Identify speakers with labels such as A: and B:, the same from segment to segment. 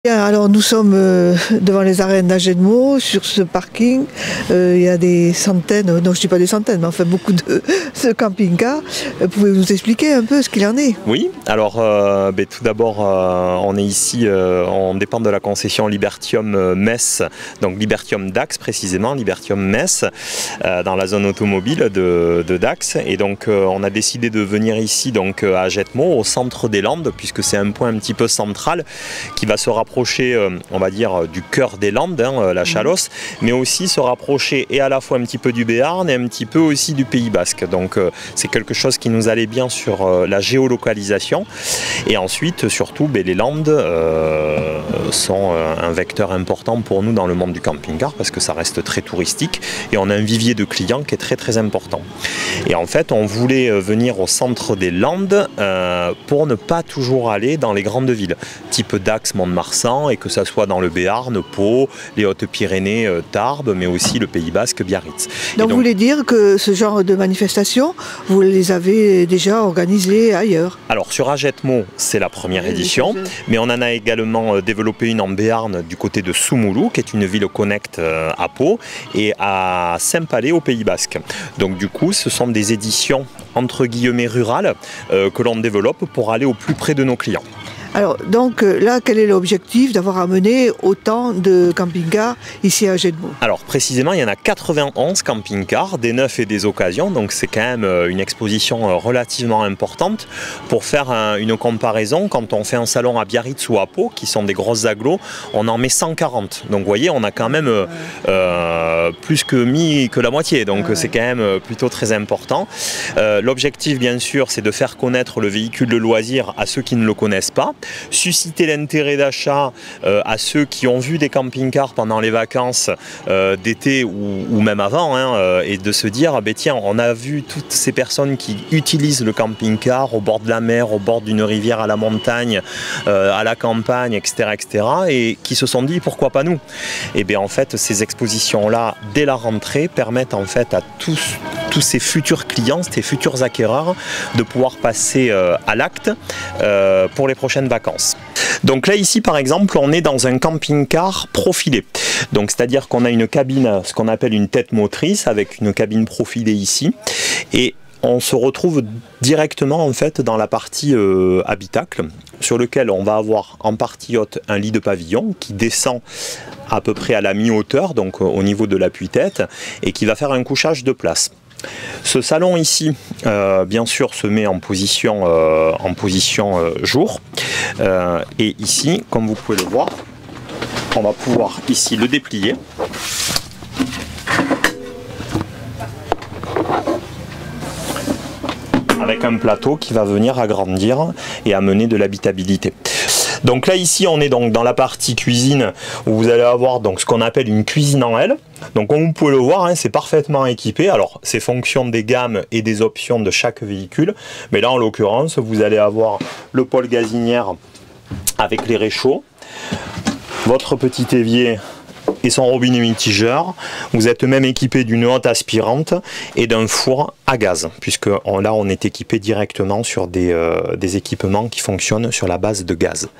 A: Bien, alors nous sommes devant les arènes d'Agenmot, sur ce parking. Il y a des centaines, non je ne dis pas des centaines, mais enfin beaucoup de ce camping-car. Pouvez-vous nous expliquer un peu ce qu'il en est?
B: Oui, alors tout d'abord on est ici, on dépend de la concession Libertium Metz, donc Libertium Dax précisément, Libertium Metz, dans la zone automobile de Dax. Et donc on a décidé de venir ici donc à Agenmot, au centre des Landes, puisque c'est un point un petit peu central qui va se rapprocher, on va dire, du cœur des Landes, la Chalosse, mais aussi se rapprocher et à la fois un petit peu du Béarn et un petit peu aussi du Pays Basque. Donc c'est quelque chose qui nous allait bien sur la géolocalisation. Et ensuite, surtout, les Landes sont un vecteur important pour nous dans le monde du camping-car parce que ça reste très touristique et on a un vivier de clients qui est très très important. Et en fait, on voulait venir au centre des Landes pour ne pas toujours aller dans les grandes villes, type Dax, Mont-de-Marsan, et que ça soit dans le Béarn, Pau, les Hautes-Pyrénées, Tarbes, mais aussi le Pays Basque, Biarritz.
A: Donc vous voulez dire que ce genre de manifestations, vous les avez déjà organisées ailleurs?
B: Alors sur Agenmot, c'est la première édition, mais on en a également développé une en Béarn du côté de Soumoulou, qui est une ville connecte à Pau, et à Saint-Palais au Pays Basque. Donc du coup, ce sont des éditions entre guillemets rurales que l'on développe pour aller au plus près de nos clients.
A: Alors, donc là, quel est l'objectif d'avoir amené autant de camping-cars ici à Agenmot?
B: Alors, précisément, il y en a 91 camping-cars, des neufs et des occasions, donc c'est quand même une exposition relativement importante. Pour faire une comparaison, quand on fait un salon à Biarritz ou à Pau, qui sont des grosses agglos, on en met 140. Donc, vous voyez, on a quand même plus que la moitié, donc c'est quand même plutôt très important. L'objectif, bien sûr, c'est de faire connaître le véhicule de loisir à ceux qui ne le connaissent pas, susciter l'intérêt d'achat à ceux qui ont vu des camping-cars pendant les vacances d'été ou même avant, et de se dire, tiens, on a vu toutes ces personnes qui utilisent le camping-car au bord de la mer, au bord d'une rivière, à la montagne, à la campagne, etc., et qui se sont dit, pourquoi pas nous? Et bien en fait, ces expositions-là, dès la rentrée, permettent en fait à tous ces futurs clients, ces futurs acquéreurs, de pouvoir passer à l'acte pour les prochaines vacances. Donc là ici par exemple on est dans un camping-car profilé, donc c'est-à-dire qu'on a une cabine, ce qu'on appelle une tête motrice avec une cabine profilée ici, et on se retrouve directement en fait dans la partie habitacle, sur lequel on va avoir en partie haute un lit de pavillon qui descend à peu près à la mi-hauteur, donc au niveau de l'appui-tête, et qui va faire un couchage de place. Ce salon ici, bien sûr, se met en position jour. Et ici, comme vous pouvez le voir, on va pouvoir ici le déplier. Avec un plateau qui va venir agrandir et amener de l'habitabilité. Donc là ici on est donc dans la partie cuisine où vous allez avoir donc ce qu'on appelle une cuisine en L. Donc comme vous pouvez le voir, c'est parfaitement équipé. Alors c'est fonction des gammes et des options de chaque véhicule, mais là en l'occurrence vous allez avoir le pôle gazinière avec les réchauds, votre petit évier et son robinet mitigeur. Vous êtes même équipé d'une hotte aspirante et d'un four à gaz, puisque là on est équipé directement sur des équipements qui fonctionnent sur la base de gaz.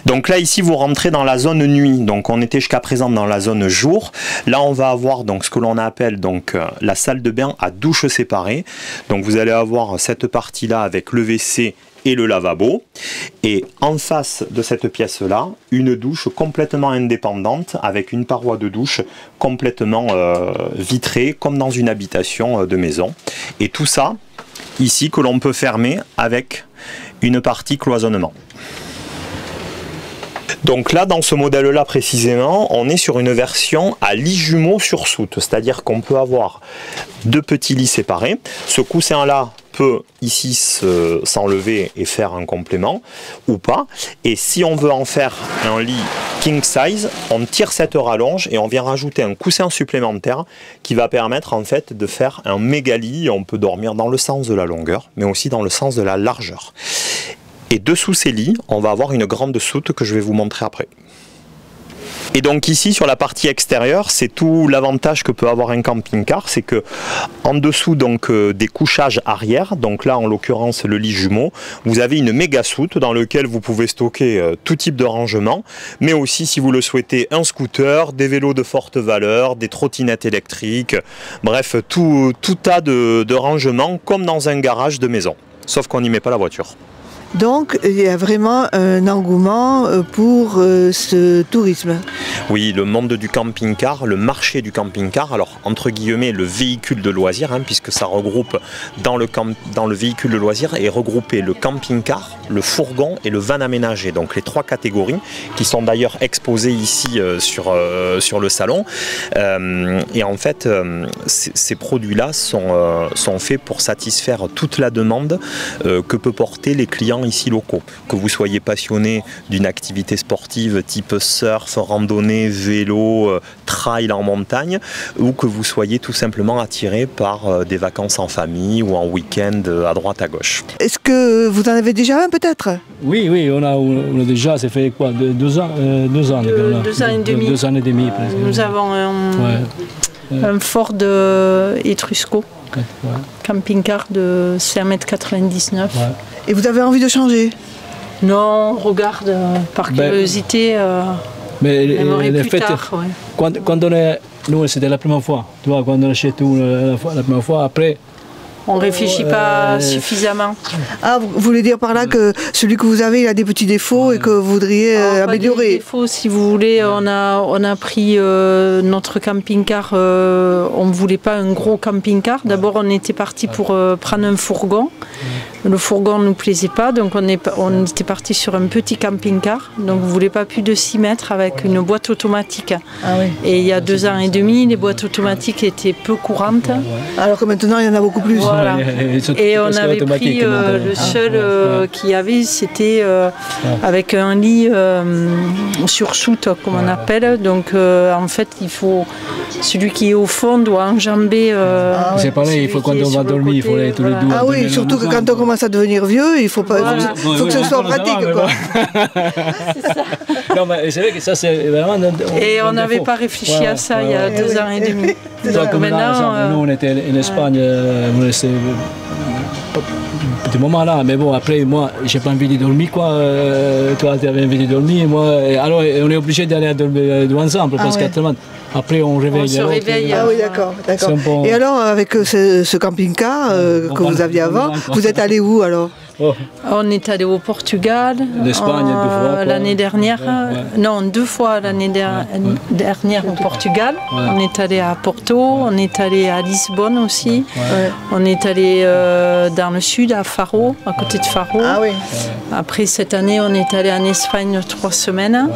B: Donc là ici vous rentrez dans la zone nuit, donc on était jusqu'à présent dans la zone jour. Là on va avoir donc ce que l'on appelle donc la salle de bain à douche séparée. Donc vous allez avoir cette partie là avec le WC et le lavabo, et en face de cette pièce là une douche complètement indépendante avec une paroi de douche complètement vitrée comme dans une habitation de maison, et tout ça ici que l'on peut fermer avec une partie cloisonnement. Donc là, dans ce modèle-là précisément, on est sur une version à lit jumeau sur soute, c'est-à-dire qu'on peut avoir deux petits lits séparés. Ce coussin-là peut ici s'enlever et faire un complément ou pas. Et si on veut en faire un lit king size, on tire cette rallonge et on vient rajouter un coussin supplémentaire qui va permettre en fait de faire un méga lit. On peut dormir dans le sens de la longueur, mais aussi dans le sens de la largeur. Et dessous ces lits, on va avoir une grande soute que je vais vous montrer après. Et donc ici sur la partie extérieure, c'est tout l'avantage que peut avoir un camping-car, c'est que en dessous donc des couchages arrière, donc là en l'occurrence le lit jumeau, vous avez une méga soute dans lequel vous pouvez stocker tout type de rangement, mais aussi si vous le souhaitez un scooter, des vélos de forte valeur, des trottinettes électriques, bref tout tas de rangements comme dans un garage de maison, sauf qu'on n'y met pas la voiture.
A: Donc il y a vraiment un engouement pour ce tourisme.
B: Oui, le monde du camping-car, le marché du camping-car, alors entre guillemets le véhicule de loisirs, puisque ça regroupe dans le véhicule de loisirs est regroupé le camping-car, le fourgon et le van aménagé, donc les 3 catégories qui sont d'ailleurs exposées ici sur le salon. Et en fait, ces produits-là sont faits pour satisfaire toute la demande que peut porter les clients ici locaux. Que vous soyez passionné d'une activité sportive type surf, randonnée, vélo, trail en montagne, ou que vous soyez tout simplement attiré par des vacances en famille ou en week-end à droite à gauche.
A: Est-ce que vous en avez déjà un peut-être?
C: Oui, on a déjà, ça fait quoi, 2 ans, 2 ans,
D: 2 ans et demi.
C: 2 ans et demi presque.
D: Nous avons un Ford Etrusco. Camping-car de 5,99 m.
A: Et vous avez envie de changer?
D: Non, on regarde par curiosité.
C: Mais le fait,
D: tard,
C: quand on est, nous c'était la première fois, tu vois, quand on achète tout la première fois, après.
D: On ne réfléchit pas suffisamment.
A: Ah, vous voulez dire par là que celui que vous avez, il a des petits défauts et que vous voudriez améliorer?
D: Des défauts, si vous voulez, on a pris notre camping-car, on ne voulait pas un gros camping-car. D'abord, on était parti pour prendre un fourgon. Le fourgon ne nous plaisait pas, donc on était parti sur un petit camping-car. Donc, on ne voulait pas plus de 6 mètres avec une boîte automatique.
A: Ah oui.
D: Et il y a 2 ans et demi, les boîtes automatiques étaient peu courantes.
A: Alors que maintenant, il y en a beaucoup plus.
D: Voilà. Et on avait pris le seul qu'il y avait, c'était avec un lit sur soute, comme on appelle. Donc en fait, il faut celui qui est au fond doit enjamber.
C: C'est pareil, il faut quand on va dormir, il faut aller tous les deux.
A: Ah oui, surtout que quand on commence à devenir vieux, il faut pas, faut que ce soit pratique, quoi.
D: C'est ça.
C: Non, mais c'est vrai que ça, c'est vraiment.
D: Et on n'avait pas réfléchi à ça il y a 2 ans et demi.
C: Donc maintenant, nous, on était en Espagne, on restait petit moment là, mais bon, après, moi, j'ai pas envie de dormir, quoi. Toi, tu avais envie de dormir, moi. Alors, on est obligé d'aller dormir ensemble, parce qu'autrement, après, on réveille.
D: On se réveille.
A: Ah oui, d'accord. Et alors, avec ce camping-car que vous aviez avant, vous êtes allé où alors?
D: On est allé au Portugal,
C: l'Espagne 2 fois
D: l'année dernière, non 2 fois l'année dernière au Portugal. On est allé à Porto, on est allé à Lisbonne aussi, on est allé dans le sud à Faro, à côté de Faro.
A: Ah oui.
D: Après cette année, on est allé en Espagne 3 semaines.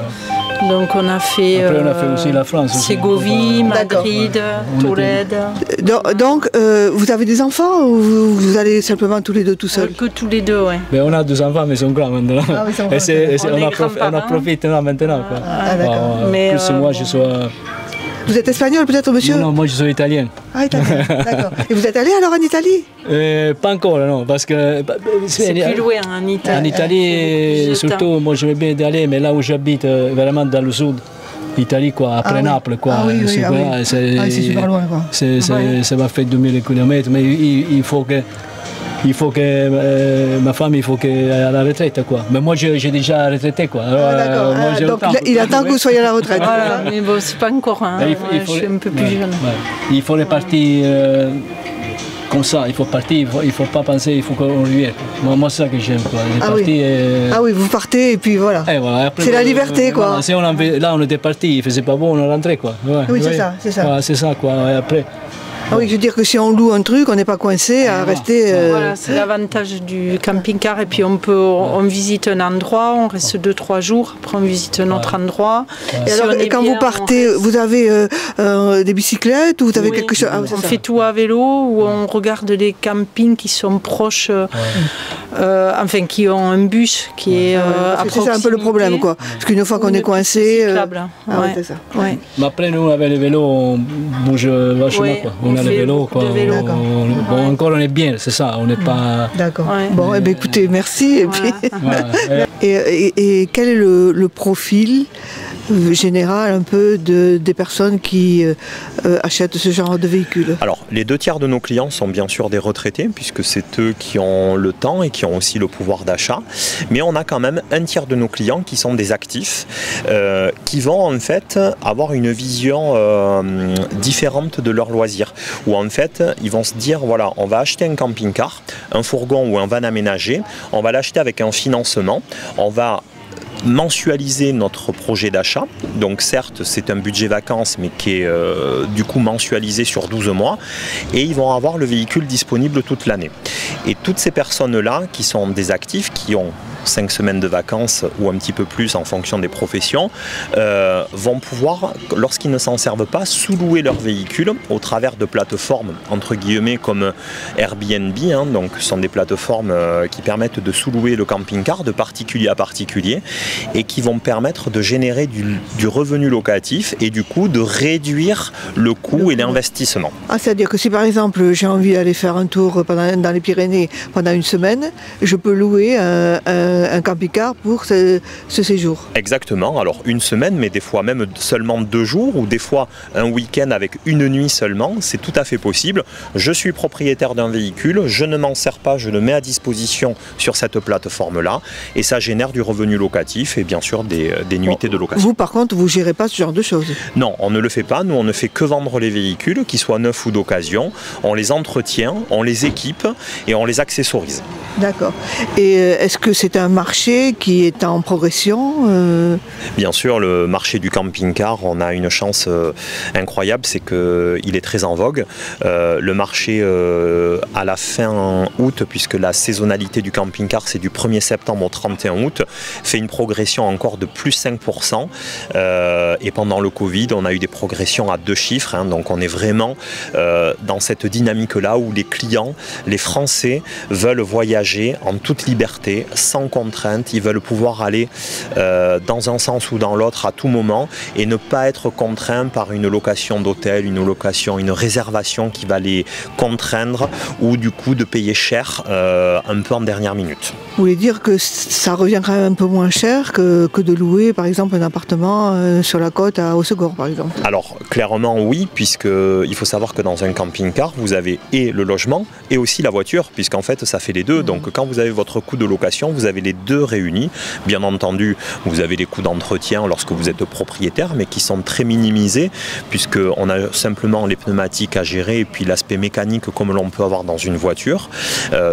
D: Donc on a fait,
C: après, on a fait aussi la France,
D: Ségovie, Madrid, Tolède.
A: Donc vous avez des enfants ou vous allez simplement tous les deux tout seuls?
D: Que tous les deux, oui.
C: Mais on a 2 enfants, mais ils sont grands maintenant.
A: Ah, ils sont grands.
C: On en profite maintenant. Quoi.
A: Ah, d'accord.
C: Plus moi, je sois...
A: Vous êtes espagnol peut-être, monsieur?
C: Non, moi je suis italien.
A: Ah, italien, d'accord. Et vous êtes allé alors en Italie?
C: Pas encore, non, parce que...
D: C'est plus loin en Italie.
C: En Italie, surtout, moi j'aimais bien d'aller, mais là où j'habite, vraiment dans le sud, Italie, quoi, après Naples, quoi.
A: Ah oui, c'est super loin, quoi.
C: Ça m'a fait 2000 km, mais il faut que ma femme, il faut qu'elle aille à la retraite, quoi. Mais moi, j'ai déjà retraité, quoi. Alors,
A: donc il attend que vous soyez à la retraite.
D: Voilà, mais bon, c'est pas encore, hein. Je suis un peu plus jeune.
C: Il faut repartir comme ça, il faut partir, il faut pas penser, il faut qu'on revienne. Moi, c'est ça que j'aime, quoi.
A: Ah oui, vous partez et puis voilà. C'est la liberté, quoi.
C: Voilà, si là, on était parti, il faisait pas beau, on est rentré, quoi.
A: Oui, c'est ça, c'est ça.
C: Voilà, c'est ça, quoi. Et après...
A: Ah oui, je veux dire que si on loue un truc, on n'est pas coincé à rester...
D: Voilà, c'est l'avantage du camping-car. Et puis on visite un endroit, on reste 2-3 jours, après on visite un autre endroit.
A: Et alors, quand vous partez, vous avez des bicyclettes ou vous avez quelque chose?
D: On fait tout à vélo, ou on regarde les campings qui sont proches, enfin qui ont un bus qui est à proximité.
A: C'est un peu le problème, quoi. Parce qu'une fois qu'on est coincé...
D: c'est ça.
C: Mais après, nous, avec les vélos, on bouge vachement, quoi. On a le vélo, quoi. Bon, encore on est bien, c'est ça, on n'est pas...
A: D'accord. Bon, eh bien, écoutez, merci. Et, puis... et quel est le profil générale un peu des personnes qui achètent ce genre de véhicule?
B: Alors, les 2/3 de nos clients sont bien sûr des retraités, puisque c'est eux qui ont le temps et qui ont aussi le pouvoir d'achat. Mais on a quand même 1/3 de nos clients qui sont des actifs, qui vont en fait avoir une vision différente de leur loisir. Où en fait, ils vont se dire, voilà, on va acheter un camping-car, un fourgon ou un van aménagé, on va l'acheter avec un financement, on va mensualiser notre projet d'achat. Donc certes, c'est un budget vacances, mais qui est du coup mensualisé sur 12 mois. Et ils vont avoir le véhicule disponible toute l'année. Et toutes ces personnes-là, qui sont des actifs, qui ont 5 semaines de vacances ou un petit peu plus en fonction des professions, vont pouvoir, lorsqu'ils ne s'en servent pas, sous-louer leur véhicule au travers de plateformes entre guillemets comme Airbnb, hein, donc ce sont des plateformes qui permettent de sous-louer le camping-car de particulier à particulier et qui vont permettre de générer du revenu locatif et du coup de réduire le coût et l'investissement.
A: Ah, c'est-à-dire que si par exemple j'ai envie d'aller faire un tour dans les Pyrénées pendant une semaine, je peux louer un camping-car pour ce séjour.
B: Exactement, alors une semaine, mais des fois même seulement 2 jours, ou des fois un week-end avec une nuit seulement, c'est tout à fait possible. Je suis propriétaire d'un véhicule, je ne m'en sers pas, je le mets à disposition sur cette plateforme-là, et ça génère du revenu locatif et bien sûr des nuitées de location.
A: Vous par contre, vous ne gérez pas ce genre de choses?
B: Non, on ne le fait pas, nous on ne fait que vendre les véhicules, qu'ils soient neufs ou d'occasion, on les entretient, on les équipe et on les accessorise.
A: D'accord. Et est-ce que c'est un marché qui est en progression?
B: Bien sûr, le marché du camping-car, on a une chance incroyable, c'est qu'il est très en vogue. Le marché à la fin août, puisque la saisonnalité du camping-car c'est du 1er septembre au 31 août, fait une progression encore de plus 5%. Et pendant le Covid, on a eu des progressions à 2 chiffres, hein, donc on est vraiment dans cette dynamique-là où les clients, les Français, veulent voyager en toute liberté, sans contrainte, ils veulent pouvoir aller dans un sens ou dans l'autre à tout moment et ne pas être contraints par une location d'hôtel, une réservation qui va les contraindre ou du coup de payer cher un peu en dernière minute.
A: Vous voulez dire que ça revient quand même un peu moins cher que de louer par exemple un appartement sur la côte à Hossegor par exemple?
B: Alors clairement oui, puisqu'il faut savoir que dans un camping-car vous avez et le logement et aussi la voiture, puisqu'en fait ça fait les deux. Donc quand vous avez votre coût de location, vous avez les deux réunis. Bien entendu, vous avez les coûts d'entretien lorsque vous êtes propriétaire, mais qui sont très minimisés, puisqu'on a simplement les pneumatiques à gérer et puis l'aspect mécanique comme l'on peut avoir dans une voiture,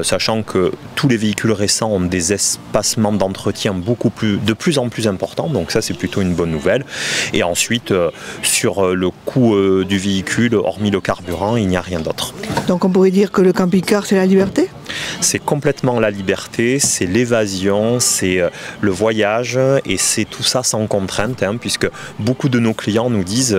B: sachant que tous les véhicules récents ont des espacements d'entretien de plus en plus importants, donc ça c'est plutôt une bonne nouvelle. Et ensuite, sur le coût du véhicule, hormis le carburant, il n'y a rien d'autre.
A: Donc on pourrait dire que le camping-car c'est la liberté?
B: C'est complètement la liberté, c'est l'évasion, c'est le voyage et c'est tout ça sans contrainte, hein, puisque beaucoup de nos clients nous disent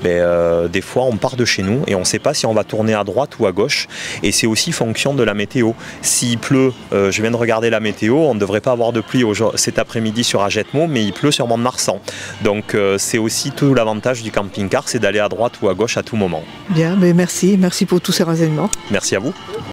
B: des fois on part de chez nous et on ne sait pas si on va tourner à droite ou à gauche, et c'est aussi fonction de la météo. S'il pleut, je viens de regarder la météo, on ne devrait pas avoir de pluie cet après-midi sur Agetmo, mais il pleut sur Mont-de-Marsan. Donc c'est aussi tout l'avantage du camping-car, c'est d'aller à droite ou à gauche à tout moment.
A: Bien, mais merci pour tous ces renseignements.
B: Merci à vous.